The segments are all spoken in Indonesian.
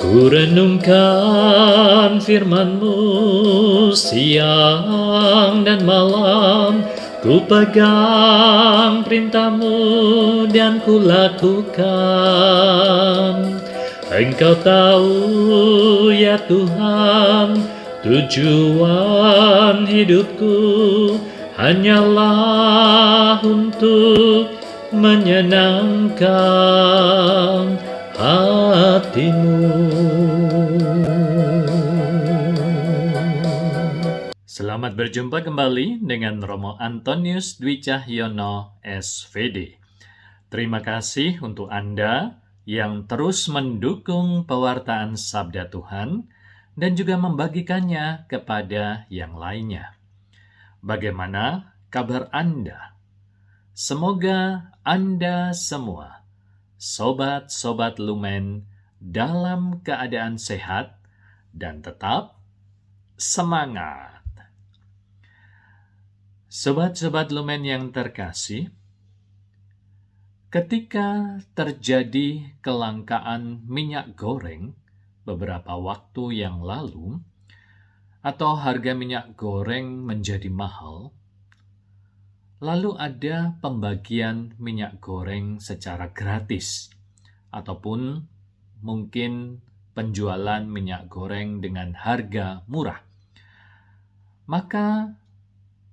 Ku renungkan firman-Mu siang dan malam, ku pegang perintah-Mu dan ku lakukan. Engkau tahu ya Tuhan, tujuan hidupku hanyalah untuk menyenangkan hati-Mu. Selamat berjumpa kembali dengan Romo Antonius Dwi Cahyono, SVD. Terima kasih untuk Anda yang terus mendukung pewartaan Sabda Tuhan dan juga membagikannya kepada yang lainnya. Bagaimana kabar Anda? Semoga Anda semua, sobat-sobat Lumen, dalam keadaan sehat dan tetap semangat. Sobat-sobat Lumen yang terkasih, ketika terjadi kelangkaan minyak goreng beberapa waktu yang lalu, atau harga minyak goreng menjadi mahal, lalu ada pembagian minyak goreng secara gratis, ataupun mungkin penjualan minyak goreng dengan harga murah. Maka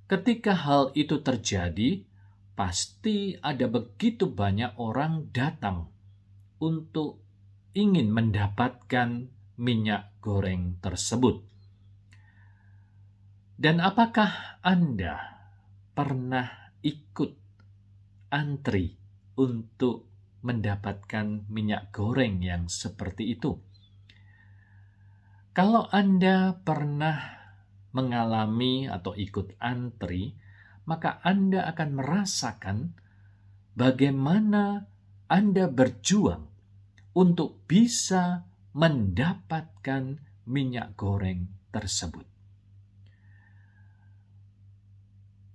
ketika hal itu terjadi, pasti ada begitu banyak orang datang untuk ingin mendapatkan minyak goreng tersebut. Dan apakah Anda pernah ikut antri untuk mendapatkan minyak goreng yang seperti itu? Kalau Anda pernah mengalami atau ikut antri, maka Anda akan merasakan bagaimana Anda berjuang untuk bisa mendapatkan minyak goreng tersebut.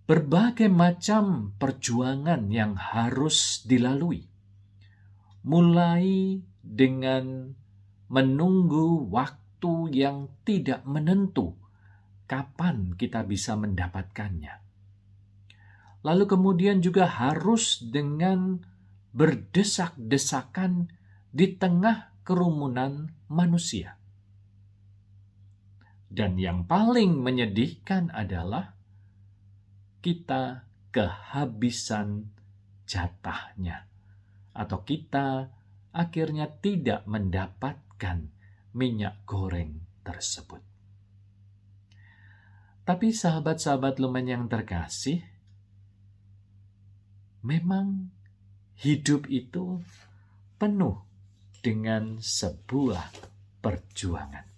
Berbagai macam perjuangan yang harus dilalui, mulai dengan menunggu waktu yang tidak menentu kapan kita bisa mendapatkannya. Lalu kemudian juga harus dengan berdesak-desakan di tengah kerumunan manusia. Dan yang paling menyedihkan adalah kita kehabisan jatahnya, atau kita akhirnya tidak mendapatkan minyak goreng tersebut. Tapi sahabat-sahabat Lumen yang terkasih, memang hidup itu penuh dengan sebuah perjuangan.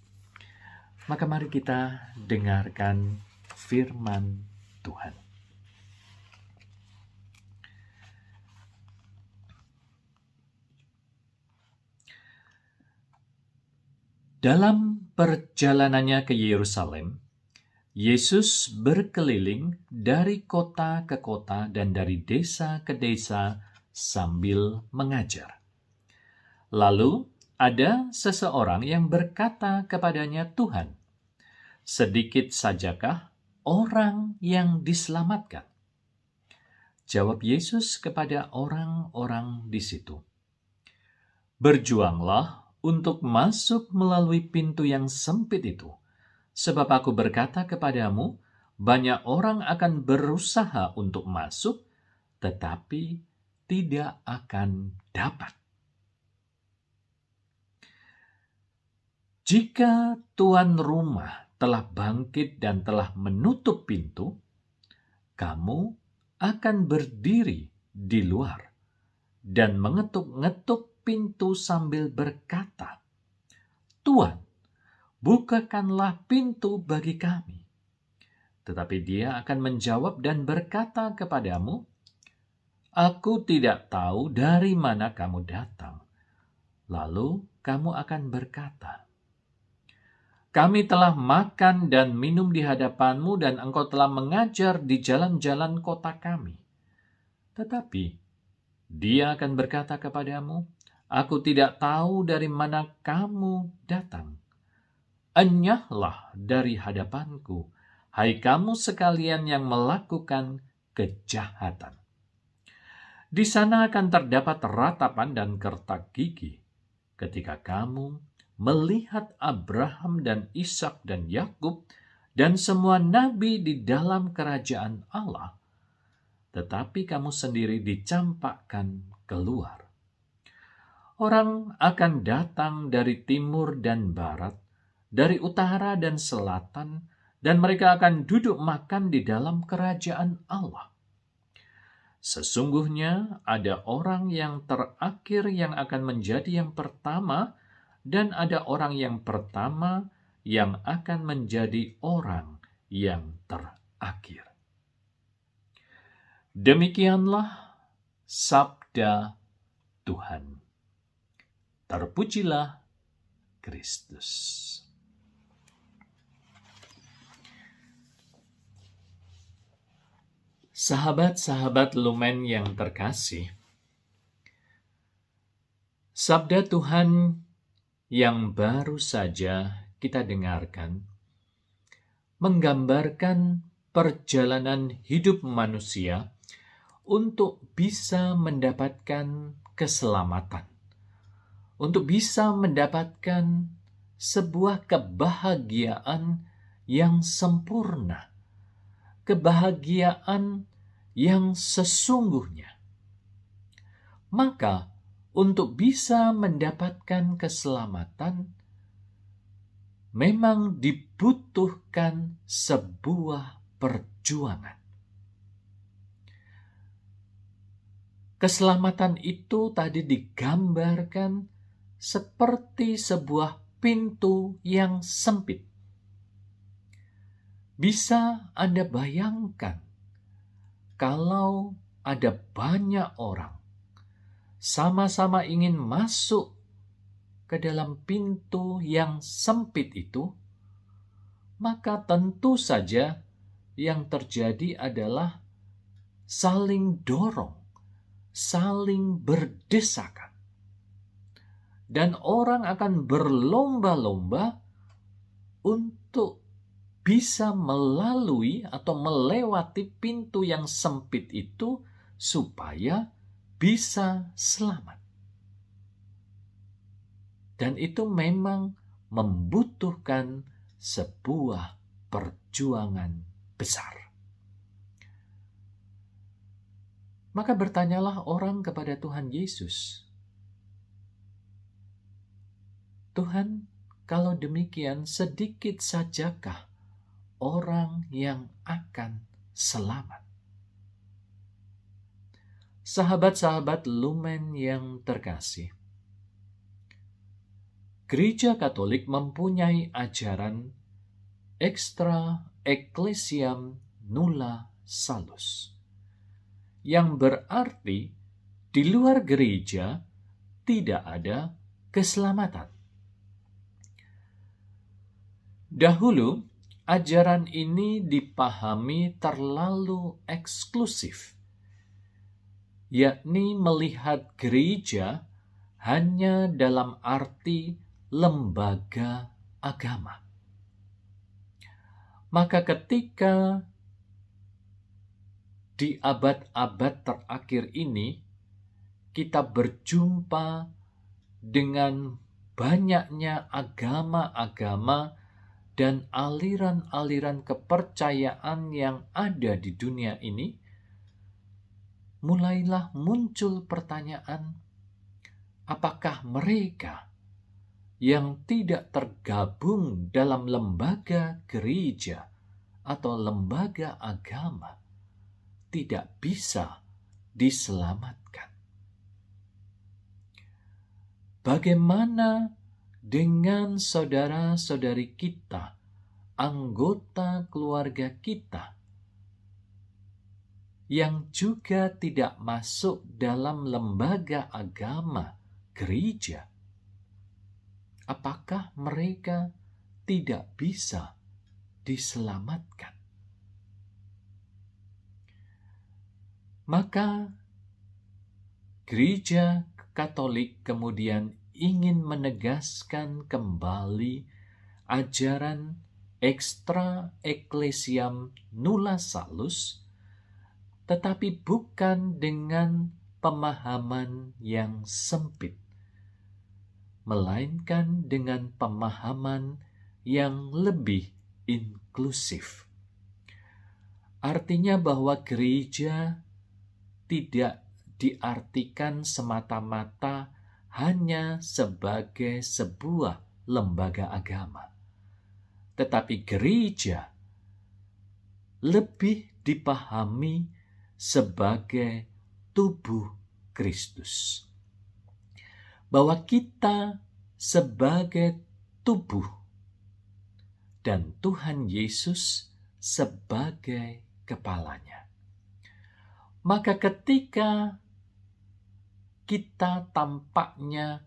Maka mari kita dengarkan firman Tuhan. Dalam perjalanannya ke Yerusalem, Yesus berkeliling dari kota ke kota dan dari desa ke desa sambil mengajar. Lalu ada seseorang yang berkata kepadanya, "Tuhan, sedikit sajakah orang yang diselamatkan?" Jawab Yesus kepada orang-orang di situ, "Berjuanglah untuk masuk melalui pintu yang sempit itu. Sebab aku berkata kepadamu, banyak orang akan berusaha untuk masuk, tetapi tidak akan dapat." Jika tuan rumah telah bangkit dan telah menutup pintu, kamu akan berdiri di luar dan mengetuk-ngetuk pintu sambil berkata, "Tuan, bukakanlah pintu bagi kami." Tetapi dia akan menjawab dan berkata kepadamu, "Aku tidak tahu dari mana kamu datang." Lalu kamu akan berkata, "Kami telah makan dan minum di hadapanmu dan engkau telah mengajar di jalan-jalan kota kami." Tetapi dia akan berkata kepadamu, Aku tidak tahu dari mana kamu datang. Enyahlah dari hadapanku, hai kamu sekalian yang melakukan kejahatan. Di sana akan terdapat ratapan dan kertak gigi ketika kamu melihat Abraham dan Ishak dan Yakub dan semua nabi di dalam kerajaan Allah, tetapi kamu sendiri dicampakkan keluar. Orang akan datang dari timur dan barat, dari utara dan selatan, dan mereka akan duduk makan di dalam kerajaan Allah. Sesungguhnya ada orang yang terakhir yang akan menjadi yang pertama, dan ada orang yang pertama yang akan menjadi orang yang terakhir. Demikianlah sabda Tuhan. Terpujilah Kristus. Sahabat-sahabat Lumen yang terkasih, sabda Tuhan yang baru saja kita dengarkan menggambarkan perjalanan hidup manusia untuk bisa mendapatkan keselamatan, untuk bisa mendapatkan sebuah kebahagiaan yang sempurna, kebahagiaan yang sesungguhnya. Maka, untuk bisa mendapatkan keselamatan, memang dibutuhkan sebuah perjuangan. Keselamatan itu tadi digambarkan seperti sebuah pintu yang sempit. Bisa Anda bayangkan kalau ada banyak orang sama-sama ingin masuk ke dalam pintu yang sempit itu, maka tentu saja yang terjadi adalah saling dorong, saling berdesakan. Dan orang akan berlomba-lomba untuk bisa melalui atau melewati pintu yang sempit itu supaya bisa selamat. Dan itu memang membutuhkan sebuah perjuangan besar. Maka bertanyalah orang kepada Tuhan Yesus, Tuhan, kalau demikian sedikit sajakah orang yang akan selamat? Sahabat-sahabat Lumen yang terkasih, Gereja Katolik mempunyai ajaran extra ecclesiam nulla salus, yang berarti di luar gereja tidak ada keselamatan. Dahulu, ajaran ini dipahami terlalu eksklusif, yakni melihat gereja hanya dalam arti lembaga agama. Maka ketika di abad-abad terakhir ini kita berjumpa dengan banyaknya agama-agama dan aliran-aliran kepercayaan yang ada di dunia ini, mulailah muncul pertanyaan, apakah mereka yang tidak tergabung dalam lembaga gereja atau lembaga agama tidak bisa diselamatkan? Bagaimana dengan saudara-saudari kita, anggota keluarga kita, yang juga tidak masuk dalam lembaga agama gereja? Apakah mereka tidak bisa diselamatkan? Maka Gereja Katolik kemudian ingin menegaskan kembali ajaran extra ecclesiam nulla salus, tetapi bukan dengan pemahaman yang sempit, melainkan dengan pemahaman yang lebih inklusif. Artinya bahwa gereja tidak diartikan semata-mata hanya sebagai sebuah lembaga agama, tetapi gereja lebih dipahami sebagai tubuh Kristus. Bahwa kita sebagai tubuh dan Tuhan Yesus sebagai kepalanya. Maka ketika kita tampaknya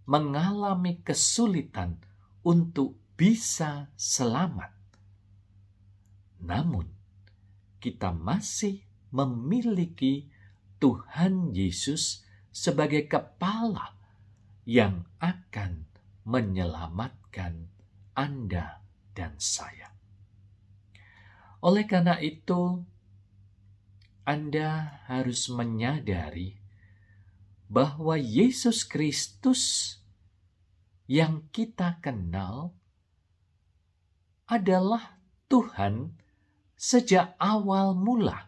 mengalami kesulitan untuk bisa selamat, namun kita masih memiliki Tuhan Yesus sebagai kepala yang akan menyelamatkan Anda dan saya. Oleh karena itu, Anda harus menyadari bahwa Yesus Kristus yang kita kenal adalah Tuhan sejak awal mula.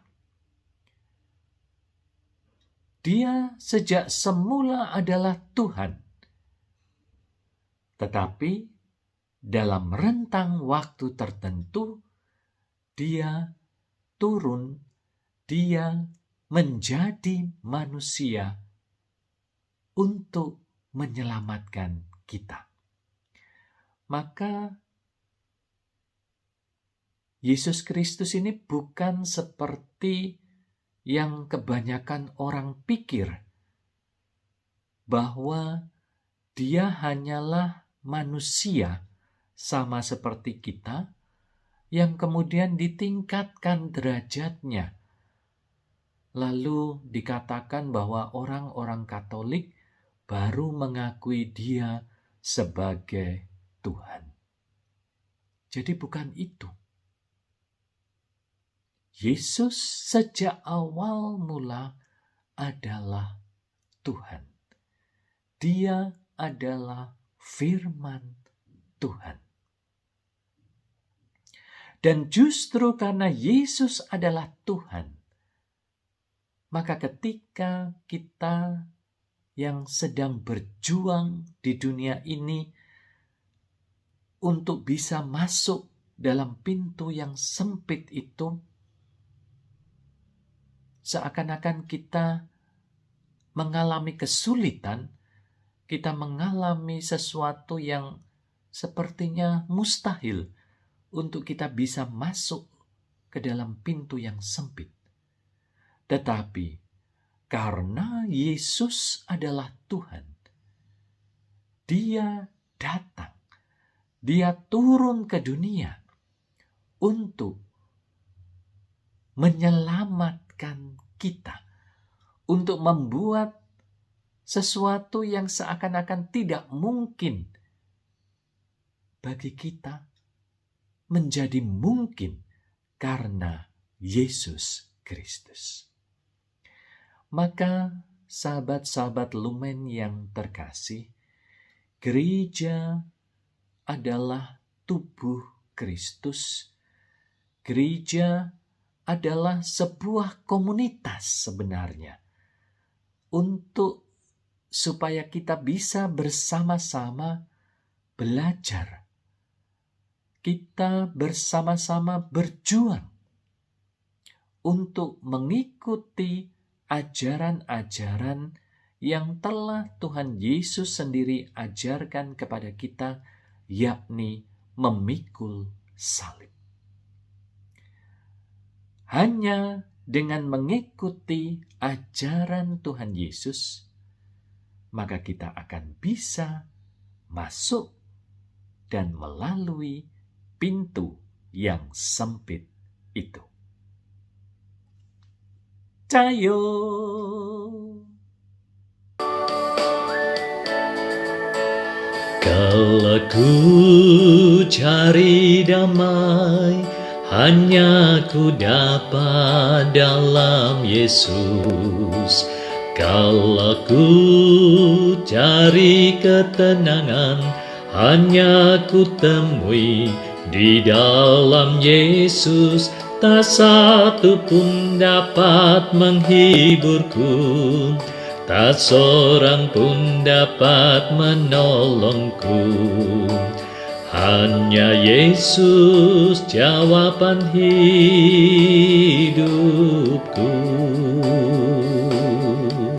Dia sejak semula adalah Tuhan. Tetapi dalam rentang waktu tertentu, dia turun, dia menjadi manusia untuk menyelamatkan kita. Maka Yesus Kristus ini bukan seperti yang kebanyakan orang pikir, bahwa dia hanyalah manusia sama seperti kita, yang kemudian ditingkatkan derajatnya. Lalu dikatakan bahwa orang-orang Katolik baru mengakui dia sebagai Tuhan. Jadi bukan itu. Yesus sejak awal mula adalah Tuhan. Dia adalah firman Tuhan. Dan justru karena Yesus adalah Tuhan, maka ketika kita yang sedang berjuang di dunia ini untuk bisa masuk dalam pintu yang sempit itu, seakan-akan kita mengalami kesulitan, kita mengalami sesuatu yang sepertinya mustahil untuk kita bisa masuk ke dalam pintu yang sempit. Tetapi karena Yesus adalah Tuhan, dia datang, dia turun ke dunia untuk menyelamatkan kita, untuk membuat sesuatu yang seakan-akan tidak mungkin bagi kita menjadi mungkin karena Yesus Kristus. Maka sahabat-sahabat Lumen yang terkasih, gereja adalah tubuh Kristus. Gereja adalah sebuah komunitas sebenarnya, untuk supaya kita bisa bersama-sama belajar. Kita bersama-sama berjuang untuk mengikuti ajaran-ajaran yang telah Tuhan Yesus sendiri ajarkan kepada kita, yakni memikul salib. Hanya dengan mengikuti ajaran Tuhan Yesus, maka kita akan bisa masuk dan melalui pintu yang sempit itu. Cayo! Kalau ku cari damai, hanya ku dapat dalam Yesus. Kalau ku cari ketenangan, hanya ku temui di dalam Yesus. Tak satu pun dapat menghiburku, tak seorang pun dapat menolongku. Hanya Yesus jawaban hidupku.